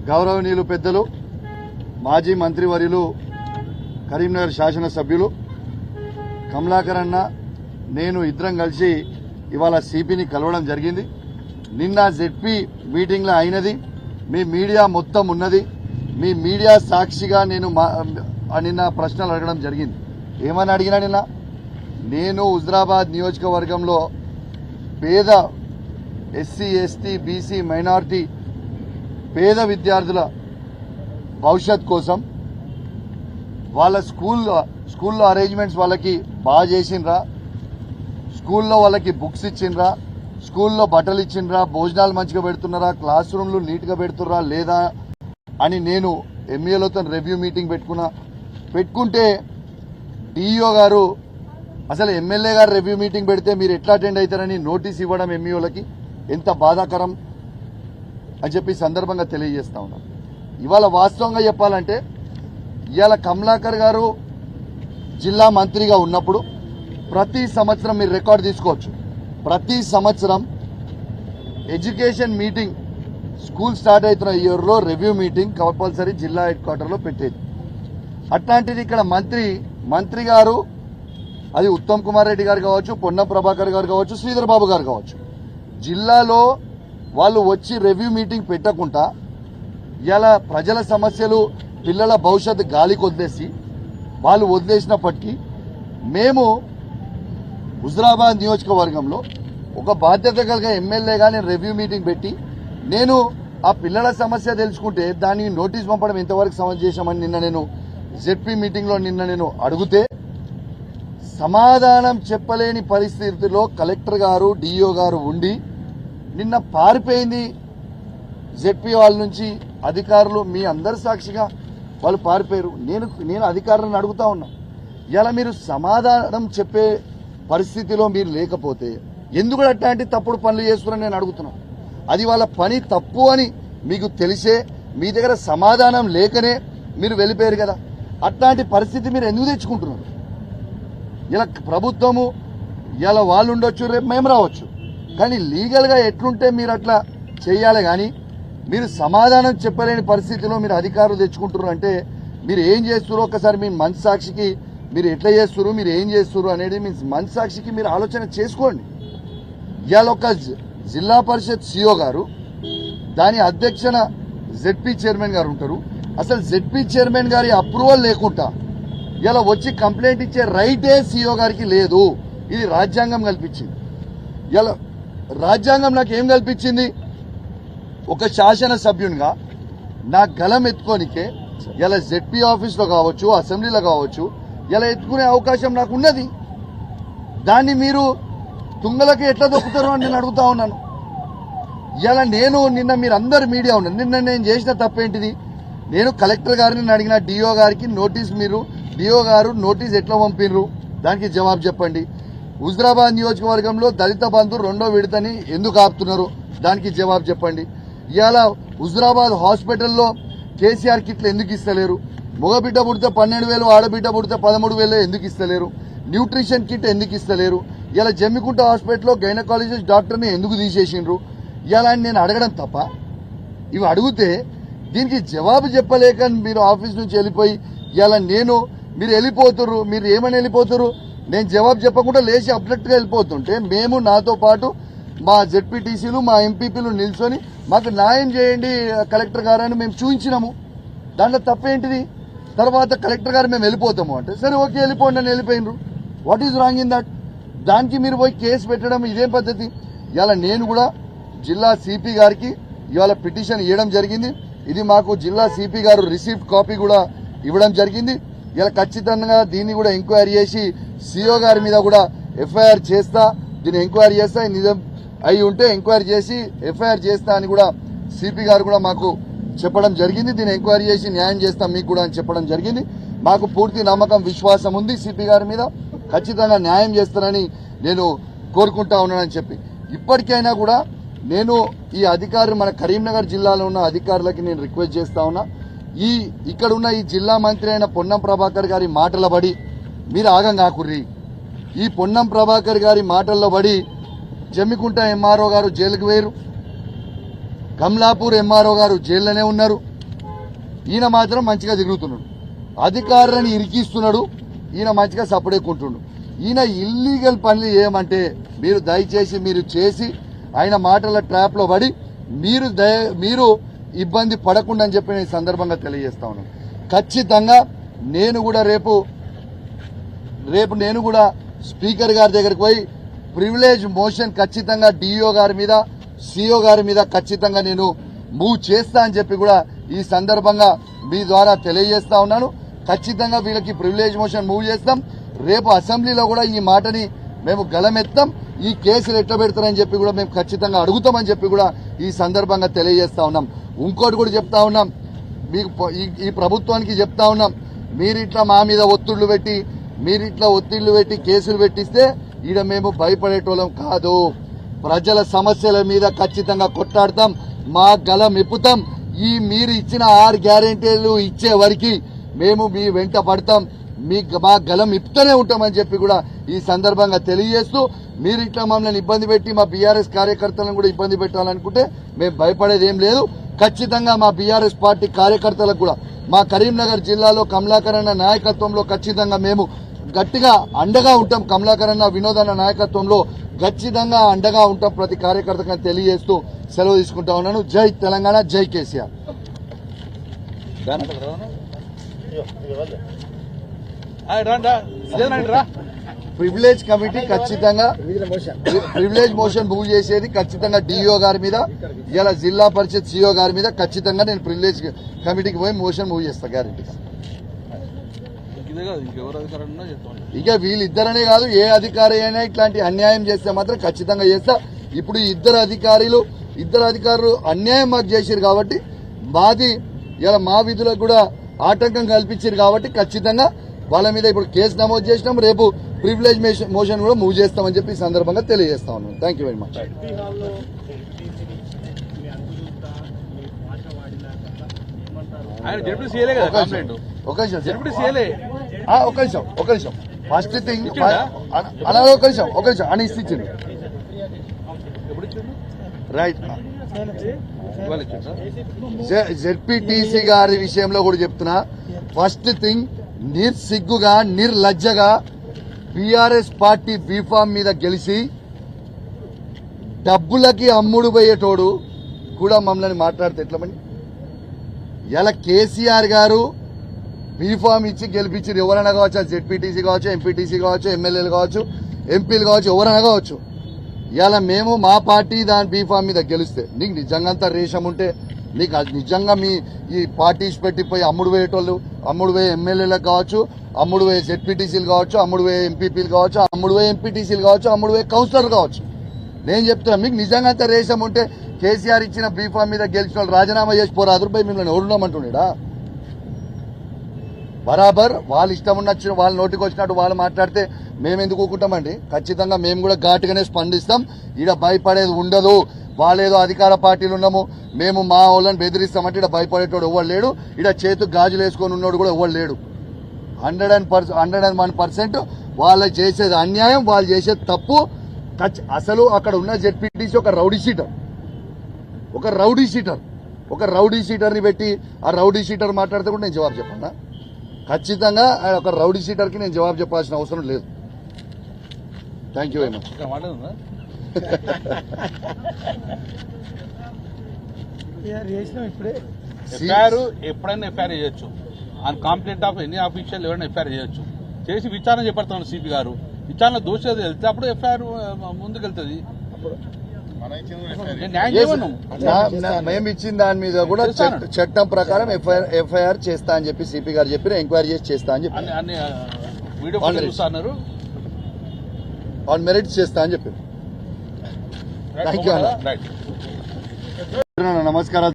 గౌరవనీయులు పెద్దలు మాజీ మంత్రివర్యులు కరీంనగర్ శాసనసభ్యులు కమలాకర్ అన్న నేను ఇద్దరం కలిసి ఇవాళ సిపిని కలవడం జరిగింది. నిన్న జెడ్పీ మీటింగ్లో అయినది మీ మీడియా మొత్తం ఉన్నది. మీ మీడియా సాక్షిగా నేను నిన్న ప్రశ్నలు అడగడం జరిగింది. ఏమని అడిగినా నిన్న నేను హుజరాబాద్ నియోజకవర్గంలో పేద ఎస్సీ ఎస్టీ బీసీ మైనారిటీ పేద విద్యార్థుల భవిష్యత్ కోసం వాళ్ళ స్కూల్లో అరేంజ్మెంట్స్ వాళ్ళకి బాగా చేసిండ్రా, స్కూల్లో వాళ్ళకి బుక్స్ ఇచ్చిండ్రా, స్కూల్లో బట్టలు ఇచ్చిండ్రా, భోజనాలు మంచిగా పెడుతున్నారా, క్లాస్ రూమ్లు నీట్గా పెడుతున్నారా లేదా అని నేను ఎంఈఓలతో రివ్యూ మీటింగ్ పెట్టుకుంటే డిఈఓ గారు అసలు ఎమ్మెల్యే గారు రివ్యూ మీటింగ్ పెడితే మీరు ఎట్లా అటెండ్ అవుతారని నోటీస్ ఇవ్వడం ఎంఈఓలకి ఎంత బాధాకరం అని చెప్పి సందర్భంగా తెలియజేస్తా ఉన్నాం. ఇవాళ వాస్తవంగా చెప్పాలంటే ఇవాళ కమలాకర్ గారు జిల్లా మంత్రిగా ఉన్నప్పుడు ప్రతి సంవత్సరం మీరు రికార్డు తీసుకోవచ్చు, ప్రతి సంవత్సరం ఎడ్యుకేషన్ మీటింగ్ స్కూల్ స్టార్ట్ అవుతున్న ఇయర్లో రివ్యూ మీటింగ్ కంపల్సరీ జిల్లా హెడ్ క్వార్టర్లో పెట్టేది. అట్లాంటిది ఇక్కడ మంత్రి గారు అది ఉత్తమ్ కుమార్ రెడ్డి గారు కావచ్చు, పొన్నం ప్రభాకర్ గారు కావచ్చు, శ్రీధర్ బాబు గారు కావచ్చు, జిల్లాలో వాళ్ళు వచ్చి రివ్యూ మీటింగ్ పెట్టకుండా ఇలా ప్రజల సమస్యలు పిల్లల భవిష్యత్తు గాలికి వదిలేసి వాళ్ళు వదిలేసినప్పటికీ మేము హుజరాబాద్ నియోజకవర్గంలో ఒక బాధ్యత కలిగిన ఎమ్మెల్యేగా నేను రివ్యూ మీటింగ్ పెట్టి నేను ఆ పిల్లల సమస్య తెలుసుకుంటే దానికి నోటీస్ పంపడం ఎంతవరకు సమంజసమని నిన్న నేను జెడ్పీ మీటింగ్లో నేను అడిగితే సమాధానం చెప్పలేని పరిస్థితిలో కలెక్టర్ గారు డిఈఓ గారు ఉండి నిన్న పారిపోయింది. జెడ్పీ వాళ్ళ నుంచి అధికారులు మీ అందరి సాక్షిగా వాళ్ళు పారిపోయారు. నేను అధికారులను అడుగుతా ఉన్నా, ఇలా మీరు సమాధానం చెప్పే పరిస్థితిలో మీరు లేకపోతే ఎందుకు అట్లాంటి తప్పుడు పనులు చేస్తున్నారని నేను అడుగుతున్నాను. అది వాళ్ళ పని తప్పు అని మీకు తెలిసే మీ దగ్గర సమాధానం లేకనే మీరు వెళ్ళిపోయారు కదా. అట్లాంటి పరిస్థితి మీరు ఎందుకు తెచ్చుకుంటున్నారు? ఇలా ప్రభుత్వము ఇలా వాళ్ళు ఉండొచ్చు, రేపు మేము రావచ్చు, కానీ లీగల్గా ఎట్లుంటే మీరు అట్లా చేయాలి. కానీ మీరు సమాధానం చెప్పలేని పరిస్థితిలో మీరు అధికారులు తెచ్చుకుంటున్నారు అంటే మీరు ఏం చేస్తున్నారు ఒకసారి మీ మనస్సాక్షికి మీరు ఎట్లా చేస్తున్నారు, మీరు ఏం చేస్తున్నారు అనేది మీ మనస్సాక్షికి మీరు ఆలోచన చేసుకోండి. ఇవాళ ఒక జిల్లా పరిషత్ సిఓ గారు, దాని అధ్యక్షన జెడ్పీ చైర్మన్ గారు ఉంటారు. అసలు జెడ్పీ చైర్మన్ గారి అప్రూవల్ లేకుండా ఇలా వచ్చి కంప్లైంట్ ఇచ్చే రైటే సిఓ గారికి లేదు. ఇది రాజ్యాంగం కల్పించింది. ఇలా రాజ్యాంగం నాకు ఏం కల్పించింది? ఒక శాసనసభ్యునిగా నా గలం ఎత్తుకోనికే ఇలా జెడ్పీ ఆఫీస్లో కావచ్చు, అసెంబ్లీలో కావచ్చు, ఇలా ఎత్తుకునే అవకాశం నాకు ఉన్నది. దాన్ని మీరు తుంగలకి ఎట్లా దొక్కుతారు అని నేను అడుగుతా ఉన్నాను. ఇలా నిన్న మీరు అందరు మీడియా ఉన్నారు, నిన్న నేను చేసిన తప్పేంటిది? నేను కలెక్టర్ గారిని అడిగిన డిఓ గారికి నోటీస్, మీరు డిఓ గారు నోటీస్ ఎట్లా పంపినరు దానికి జవాబు చెప్పండి. హుజరాబాద్ నియోజకవర్గంలో దళిత బంధు 2వ విడతని ఎందుకు ఆపుతున్నారు దానికి జవాబు చెప్పండి. ఇవాళ హుజరాబాద్ హాస్పిటల్లో కేసీఆర్ కిట్లు ఎందుకు ఇస్తలేరు? మగబిడ్డ పుడితే 12,000, ఆడబిడ్డ పుడితే 13,000 ఎందుకు ఇస్తలేరు? న్యూట్రిషన్ కిట్ ఎందుకు ఇస్తలేరు? ఇలా జమ్మికుంట హాస్పిటల్లో గైనకాలజిస్ట్ డాక్టర్ని ఎందుకు తీసేసిండ్రు? ఇలా నేను అడగడం తప్ప ఇవి అడిగితే దీనికి జవాబు చెప్పలేక మీరు ఆఫీస్ నుంచి వెళ్ళిపోయి ఇలా మీరు వెళ్ళిపోతున్నారు. మీరు ఏమని వెళ్ళిపోతారు? నేను జవాబు చెప్పకుండా లేచి అబ్జెక్ట్గా వెళ్ళిపోతుంటే మేము నాతో పాటు మా జెడ్పీటీసీలు మా ఎంపీపీలు నిల్చొని మాకు న్యాయం చేయండి కలెక్టర్ గారు అని మేము చూపించినాము. దాంట్లో తప్పేంటిది? తర్వాత కలెక్టర్ గారు మేము వెళ్ళిపోతాము అంటే సరే ఓకే వెళ్ళిపోండి అని వెళ్ళిపోయినరు. What is wrong in that? దానికి మీరు పోయి కేసు పెట్టడం ఇదేం పద్ధతి? ఇవాళ నేను కూడా జిల్లా సిపి గారికి ఇవాళ పిటిషన్ ఇవ్వడం జరిగింది. ఇది మాకు జిల్లా సిపి గారు రిసీప్ట్ కాపీ కూడా ఇవ్వడం జరిగింది. ఇలా ఖచ్చితంగా దీన్ని కూడా ఎంక్వైరీ చేసి సిఓ గారి మీద కూడా ఎఫ్ఐఆర్ చేస్తా, దీన్ని ఎంక్వైరీ చేస్తా, నిజం అయి ఉంటే ఎంక్వైరీ చేసి ఎఫ్ఐఆర్ చేస్తా అని కూడా సిపి గారు కూడా మాకు చెప్పడం జరిగింది. దీన్ని ఎంక్వైరీ చేసి న్యాయం చేస్తాం మీకు కూడా అని చెప్పడం జరిగింది. మాకు పూర్తి నమ్మకం విశ్వాసం ఉంది సిపి గారి మీద, ఖచ్చితంగా న్యాయం చేస్తారని నేను కోరుకుంటా ఉన్నానని చెప్పి ఇప్పటికైనా కూడా నేను ఈ అధికారులు మన కరీంనగర్ జిల్లాలో ఉన్న అధికారులకి నేను రిక్వెస్ట్ చేస్తా ఉన్నా, ఇక్కడ ఉన్న ఈ జిల్లా మంత్రి అయిన పొన్నం ప్రభాకర్ గారి మాటల బడి మీరు ఆగం కాకుర్రి. ఈ పొన్నం ప్రభాకర్ గారి మాటల్లో బడి జమ్మికుంట ఎంఆర్ఓ గారు జైలుకు వేరు, కమలాపూర్ ఎంఆర్ఓ గారు జైల్లోనే ఉన్నారు. ఈయన మాత్రం మంచిగా తిరుగుతున్నాడు, అధికారులను ఇరికిస్తున్నాడు, ఈయన మంచిగా సపడేకుంటుండు. ఈయన ఇల్లీగల్ పనులు ఏమంటే మీరు దయచేసి మీరు చేసి ఆయన మాటల ట్రాప్ లో పడి మీరు ఇబ్బంది పడకుండా అని చెప్పి నేను సందర్భంగా తెలియజేస్తా ఉన్నాను. ఖచ్చితంగా నేను కూడా రేపు నేను కూడా స్పీకర్ గారి దగ్గరికి పోయి ప్రివిలేజ్ మోషన్ ఖచ్చితంగా డిఓ గారి మీద సిఓ గారి మీద ఖచ్చితంగా నేను మూవ్ చేస్తా అని చెప్పి కూడా ఈ సందర్భంగా మీ ద్వారా తెలియజేస్తా ఉన్నాను. ఖచ్చితంగా వీళ్ళకి ప్రివిలేజ్ మోషన్ మూవ్ చేస్తాం. రేపు అసెంబ్లీలో కూడా ఈ మాటని మేము గలమెత్తాం. ఈ కేసులు ఎట్లా పెడతారని చెప్పి కూడా మేము ఖచ్చితంగా అడుగుతామని చెప్పి కూడా ఈ సందర్భంగా తెలియజేస్తా ఉన్నాం. ఇంకోటి కూడా చెప్తా ఉన్నాం, మీకు ఈ ప్రభుత్వానికి చెప్తా ఉన్నాం, మీరిట్లా మా మీద ఒత్తిళ్లు పెట్టి కేసులు పెట్టిస్తే ఈడ మేము భయపడేటోళ్ళం కాదు. ప్రజల సమస్యల మీద ఖచ్చితంగా కొట్లాడతాం, మా గలం ఎప్పుతాం. మీరు ఇచ్చిన 6 గ్యారెంటీలు ఇచ్చే వరకు మేము మీ వెంట పడతాం, మా గలం ఇప్పుతూనే ఉంటామని చెప్పి కూడా ఈ సందర్భంగా తెలియజేస్తూ, మీరు ఇట్లా మమ్మల్ని ఇబ్బంది పెట్టి మా బీఆర్ఎస్ కార్యకర్తలను కూడా ఇబ్బంది పెట్టాలనుకుంటే మేము భయపడేది ఏం లేదు. ఖచ్చితంగా మా బీఆర్ఎస్ పార్టీ కార్యకర్తలకు కూడా మా కరీంనగర్ జిల్లాలో కమలాకర్ అన్న నాయకత్వంలో ఖచ్చితంగా మేము గట్టిగా అండగా ఉంటాం. కమలాకర్ అన్న వినోద్ అన్న నాయకత్వంలో ఖచ్చితంగా అండగా ఉంటాం ప్రతి కార్యకర్తగా తెలియజేస్తూ సెలవు తీసుకుంటా ఉన్నాను. జై తెలంగాణ, జై కేసీఆర్. ప్రివిలేజ్ కమిటీ ఖచ్చితంగా ప్రివిలేజ్ మోషన్ మూవ్ చేసేది ఖచ్చితంగా డిఓ గారి మీద, ఇలా జిల్లా పరిషత్ సిఓ గారి మీద ఖచ్చితంగా నేను ప్రివిలేజ్ కమిటీకి పోయి మోషన్ మూవ్ చేస్తా గ్యారెంటీగా. ఇక వీళ్ళిద్దరనే కాదు, ఏ అధికారి అయినా ఇట్లాంటి అన్యాయం చేస్తే మాత్రం ఖచ్చితంగా చేస్తా. ఇప్పుడు ఈ ఇద్దరు అధికారులు అన్యాయం మాకు చేశారు కాబట్టి మాది ఇలా మా విధులకు కూడా ఆటంకం కల్పించారు కాబట్టి ఖచ్చితంగా వాళ్ళ మీద ఇప్పుడు కేసు నమోదు చేసినాం. రేపు ప్రివిలేజ్ మోషన్ కూడా మూవ్ చేస్తామని చెప్పి ఈ సందర్భంగా తెలియజేస్తా ఉన్నాను. Thank you very much. ఒక నిమిషం ఫస్ట్ థింగ్ అలాగే ఒక నిమిషం అని ఇచ్చిండు రైట్. జెడ్పీటీసీ గారి విషయంలో కూడా చెప్తున్నా, ఫస్ట్ థింగ్ నిర్సిగ్గుగా నిర్లజ్జగా బీఆర్ఎస్ పార్టీ బీఫామ్ మీద గెలిచి డబ్బులకి అమ్ముడు పోయేటోడు కూడా మమ్మల్ని మాట్లాడితే ఎట్లమని. ఇలా కేసీఆర్ గారు బీఫామ్ ఇచ్చి గెలిపించారు, ఎవరైనా కావచ్చు, జెడ్పీటీసీ కావచ్చు, ఎంపీటీసీ కావచ్చు, ఎమ్మెల్యేలు కావచ్చు, ఎంపీలు కావచ్చు, ఎవరైనా కావచ్చు. ఇలా మేము మా పార్టీ దాని బీఫామ్ మీద గెలిస్తే నీకు నిజంగా అంత రేషం ఉంటే, నీకు నిజంగా మీ ఈ పార్టీస్ పెట్టిపోయి అమ్ముడు పోయేటోళ్ళు, అమ్ముడు పోయే ఎమ్మెల్యేలకు కావచ్చు, అమ్ముడు పోయే జెడ్పీటీసీలు కావచ్చు, అమ్ముడు పోయే ఎంపీపీలు కావచ్చు, అమ్ముడు పోయే ఎంపీటీసీలు కావచ్చు, అమ్ముడు పోయే కౌన్సిలర్ కావచ్చు. నేను చెప్తున్నా, మీకు నిజంగా అంత రేషం ఉంటే కేసీఆర్ ఇచ్చిన బీఫామ్ మీద గెలిచిన వాళ్ళు రాజీనామా చేసి పోరాదు రూపాయి మిమ్మల్ని ఎవరున్నామంటున్నాడా? బరాబర్ వాళ్ళ ఇష్టం ఉన్నచ్చిన వాళ్ళ నోటికి వచ్చినట్టు వాళ్ళు మాట్లాడితే మేము ఎందుకు ఊకుంటామండి. ఖచ్చితంగా మేము కూడా ఘాటుగానే స్పందిస్తాం. ఈడ భయపడేది ఉండదు. వాళ్ళేదో అధికార పార్టీలు ఉన్నాము మేము మా వాళ్ళని బెదిరిస్తామంటే ఈడ భయపడేటోడు ఎవరు లేడు. ఈడ చేతికి గాజులు వేసుకొని ఉన్నాడు కూడా ఎవరు లేడు. 101% వాళ్ళు చేసేది అన్యాయం, వాళ్ళు చేసేది తప్పు. అసలు అక్కడ ఉన్న జెడ్పీటీసీ ఒక రౌడీ షీటర్ని పెట్టి ఆ రౌడీ షీటర్ మాట్లాడితే కూడా నేను జవాబు చెప్పాను. ఖచ్చితంగా ఒక రౌడీ షీటర్కి నేను జవాబు చెప్పాల్సిన అవసరం లేదు. Thank you very much. ఎప్పుడైనా ఎఫ్ఐఆర్ చేయొచ్చు. On complaint of any official ఎవరైనా ఎఫ్ఐఆర్ చేయొచ్చు. చేసి విచారణ చేపడతాను సిపి గారు. విచారణ దోషి వెళ్తే అప్పుడు ఎఫ్ఐఆర్ ముందుకెళ్తుంది. మేము ఇచ్చిన దాని మీద కూడా చట్టం ప్రకారం ఎఫ్ఐఆర్ చేస్తా అని చెప్పి సిపి గారు చెప్పిన, ఎంక్వైరీ చేసి చేస్తా అని చెప్పి ఆన్ మెరిట్స్ చేస్తా అని చెప్పారు. థ్యాంక్ యూ అన్న. నమస్కారాలు.